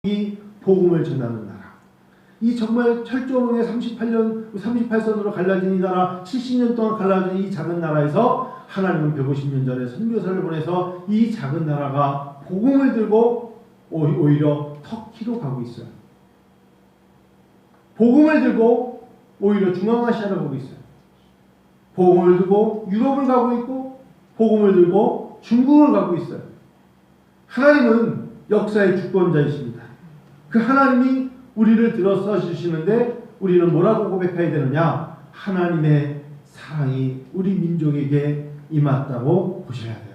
이 복음을 전하는 나라. 이 정말 철조망에 38선으로 갈라진 이 나라, 70년 동안 갈라진 이 작은 나라에서 하나님은 150년 전에 선교사를 보내서 이 작은 나라가 복음을 들고 오히려 터키로 가고 있어요. 복음을 들고 오히려 중앙아시아로 가고 있어요. 복음을 들고 유럽을 가고 있고 복음을 들고 중국을 가고 있어요. 하나님은 역사의 주권자이십니다. 그 하나님이 우리를 들어서 주시는데 우리는 뭐라고 고백해야 되느냐? 하나님의 사랑이 우리 민족에게 임했다고 보셔야 돼요.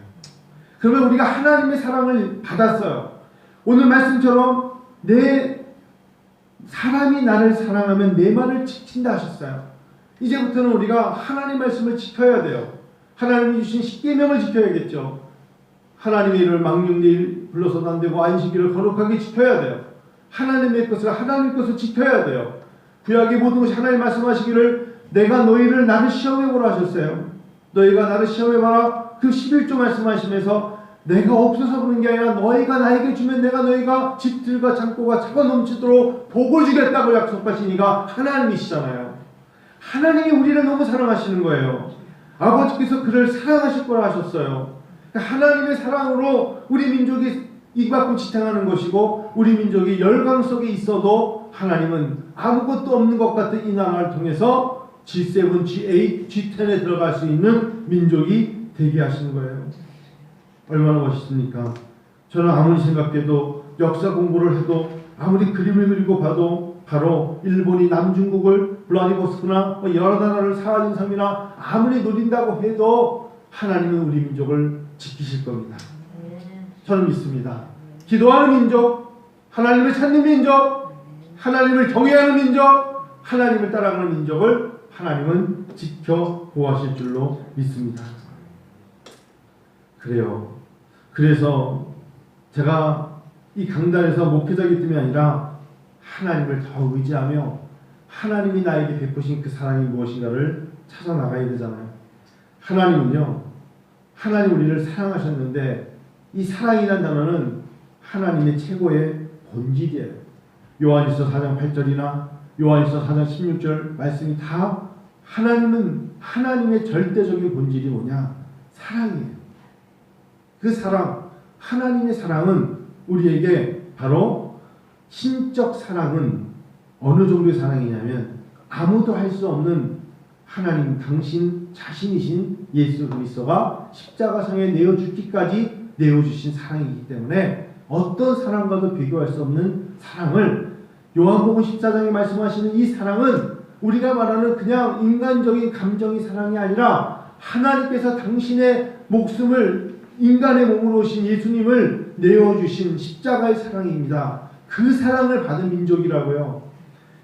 그러면 우리가 하나님의 사랑을 받았어요. 오늘 말씀처럼 사람이 나를 사랑하면 내 말을 지킨다 하셨어요. 이제부터는 우리가 하나님 말씀을 지켜야 돼요. 하나님이 주신 십계명을 지켜야겠죠. 하나님의 일을 망령되이 불러서도 안 되고 안식일을 거룩하게 지켜야 돼요. 하나님의 것을 지켜야 돼요. 구약의 모든 것이 하나님 말씀하시기를 내가 너희를 나를 시험해보라 하셨어요. 너희가 나를 시험해봐라. 그 11조 말씀하시면서 내가 없어서 그런 게 아니라 너희가 나에게 주면 내가 너희가 집들과 창고가 차고 넘치도록 복을 주겠다고 약속하시니가 하나님이시잖아요. 하나님이 우리를 너무 사랑하시는 거예요. 아버지께서 그를 사랑하실 거라 하셨어요. 하나님의 사랑으로 우리 민족이 이받고 지탱하는 것이고 우리 민족이 열강 속에 있어도 하나님은 아무것도 없는 것 같은 이 나라를 통해서 G7, G8, G10에 들어갈 수 있는 민족이 되게 하시는 거예요. 얼마나 멋있습니까? 저는 아무리 생각해도 역사 공부를 해도 아무리 그림을 그리고 봐도 바로 일본이 남중국을 블라디보스토크나 여러 나라를 사하진섬이나 아무리 노린다고 해도 하나님은 우리 민족을 지키실 겁니다. 저는 믿습니다. 기도하는 민족, 하나님을 찾는 민족, 하나님을 경외하는 민족, 하나님을 따라가는 민족을 하나님은 지켜 보호하실 줄로 믿습니다. 그래요. 그래서 제가 이 강단에서 목회자이기 때문이 아니라 하나님을 더 의지하며 하나님이 나에게 베푸신 그 사랑이 무엇인가를 찾아 나가야 되잖아요. 하나님은요, 하나님 우리를 사랑하셨는데 이 사랑이라는 단어는 하나님의 최고의 본질이에요. 요한일서 4장 8절이나 요한일서 4장 16절 말씀이 다 하나님은 하나님의 절대적인 본질이 뭐냐? 사랑이에요. 그 사랑, 하나님의 사랑은 우리에게 바로 신적 사랑은 어느 정도의 사랑이냐면 아무도 할 수 없는 하나님 당신 자신이신 예수 그리스도가 십자가상에 내어 죽기까지 내어주신 사랑이기 때문에 어떤 사랑과도 비교할 수 없는 사랑을 요한복음 14장에 말씀하시는 이 사랑은 우리가 말하는 그냥 인간적인 감정의 사랑이 아니라 하나님께서 당신의 목숨을 인간의 몸으로 오신 예수님을 내어주신 십자가의 사랑입니다. 그 사랑을 받은 민족이라고요.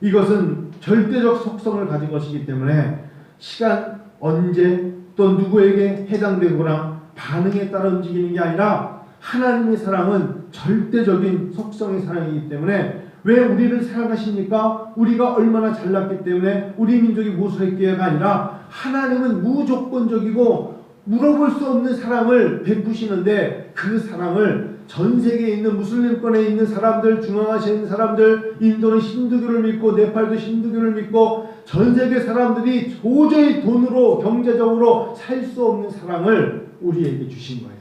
이것은 절대적 속성을 가진 것이기 때문에 시간, 언제, 또 누구에게 해당되거나 반응에 따라 움직이는 게 아니라 하나님의 사랑은 절대적인 속성의 사랑이기 때문에 왜 우리를 사랑하십니까? 우리가 얼마나 잘났기 때문에 우리 민족이 무수했기가 아니라 하나님은 무조건적이고 물어볼 수 없는 사랑을 베푸시는데 그 사랑을 전 세계에 있는 무슬림권에 있는 사람들, 중앙아시아에 있는 사람들, 인도는 힌두교를 믿고 네팔도 힌두교를 믿고 전 세계 사람들이 도저히 돈으로 경제적으로 살 수 없는 사랑을 우리에게 주신 거예요.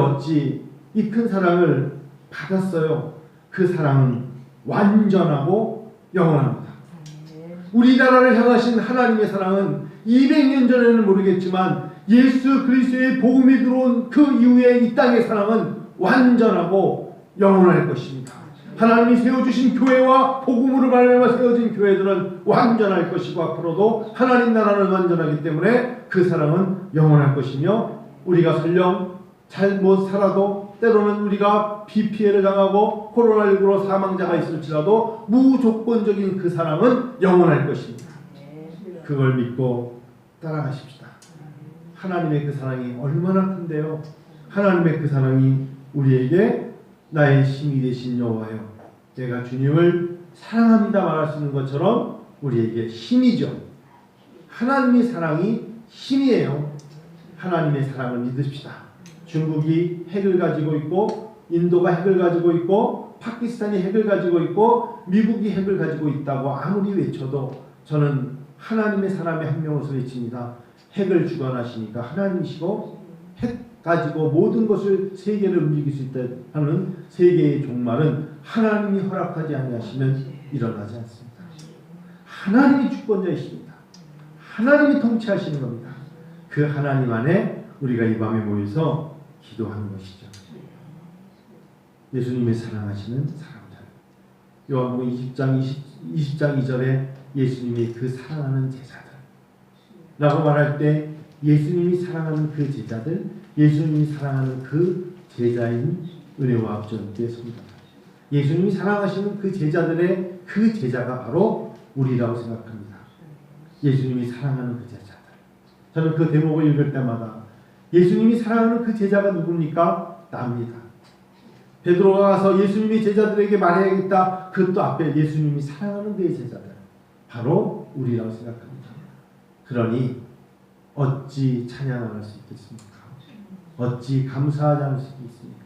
어찌 이 큰 사랑을 받았어요. 그 사랑은 완전하고 영원합니다. 우리나라를 향하신 하나님의 사랑은 200년 전에는 모르겠지만 예수 그리스도의 복음이 들어온 그 이후에 이 땅의 사랑은 완전하고 영원할 것입니다. 하나님이 세워주신 교회와 복음으로 말미암아 세워진 교회들은 완전할 것이고 앞으로도 하나님 나라는 완전하기 때문에 그 사랑은 영원할 것이며 우리가 설령 잘못 살아도 때로는 우리가 비 피해를 당하고 코로나19로 사망자가 있을지라도 무조건적인 그 사랑은 영원할 것입니다. 그걸 믿고 따라가십시다. 하나님의 그 사랑이 얼마나 큰데요. 하나님의 그 사랑이 우리에게 나의 힘이 되신 여호와여 내가 주님을 사랑합니다 말할 수 있는 것처럼 우리에게 힘이죠. 하나님의 사랑이 힘이에요. 하나님의 사랑을 믿읍시다. 중국이 핵을 가지고 있고 인도가 핵을 가지고 있고 파키스탄이 핵을 가지고 있고 미국이 핵을 가지고 있다고 아무리 외쳐도 저는 하나님의 사람의 한 명으로서 외칩니다. 핵을 주관하시니까 하나님이시고 핵 가지고 모든 것을 세계를 움직일 수 있다 하는 세계의 종말은 하나님이 허락하지 아니하시면 일어나지 않습니다. 하나님이 주권자이십니다. 하나님이 통치하시는 겁니다. 그 하나님 안에 우리가 이 밤에 모여서 기도하는 것이죠. 예수님의 사랑하시는 사람들. 요한복음 20장 2절에 예수님이 그 사랑하는 제자들 라고 말할 때 예수님이 사랑하는 그 제자들, 예수님이 사랑하는 그 제자인 은혜와 합전께 섭니다. 예수님이 사랑하시는 그 제자들의 그 제자가 바로 우리라고 생각합니다. 예수님이 사랑하는 그 제자들. 저는 그 대목을 읽을 때마다 예수님이 사랑하는 그 제자가 누굽니까? 나입니다. 베드로가 가서 예수님이 제자들에게 말해야겠다. 그 또 앞에 예수님이 사랑하는 그의 제자들. 바로 우리라고 생각합니다. 그러니 어찌 찬양 안 할 수 있겠습니까? 어찌 감사하지 않을 수 있겠습니까?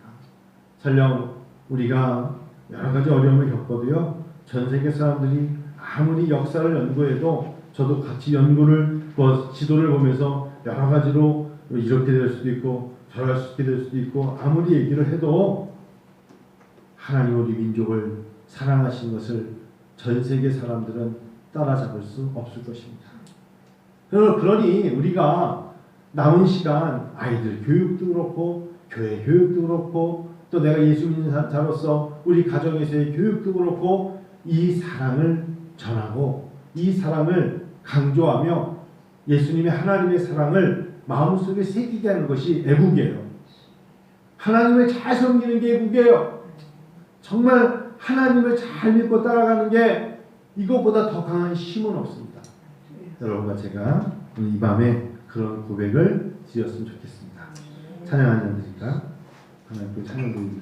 설령 우리가 여러 가지 어려움을 겪어도요. 전 세계 사람들이 아무리 역사를 연구해도 저도 같이 연구를 지도를 보면서 여러 가지로 이렇게 될 수도 있고 저렇게 될 수도 있고 아무리 얘기를 해도 하나님 우리 민족을 사랑하신 것을 전 세계 사람들은 따라잡을 수 없을 것입니다. 그러니 우리가 남은 시간 아이들 교육도 그렇고 교회 교육도 그렇고 또 내가 예수 믿는 자로서 우리 가정에서의 교육도 그렇고 이 사랑을 전하고 이 사랑을 강조하며 예수님의 하나님의 사랑을 마음속에 새기게 하는 것이 애국이에요. 하나님을 잘 섬기는 게 애국이에요. 정말 하나님을 잘 믿고 따라가는 게 이것보다 더 강한 힘은 없습니다. 여러분과 제가 오늘 이 밤에 그런 고백을 드렸으면 좋겠습니다. 찬양 한 잔 드릴까? 하나님께 찬양 드립니다.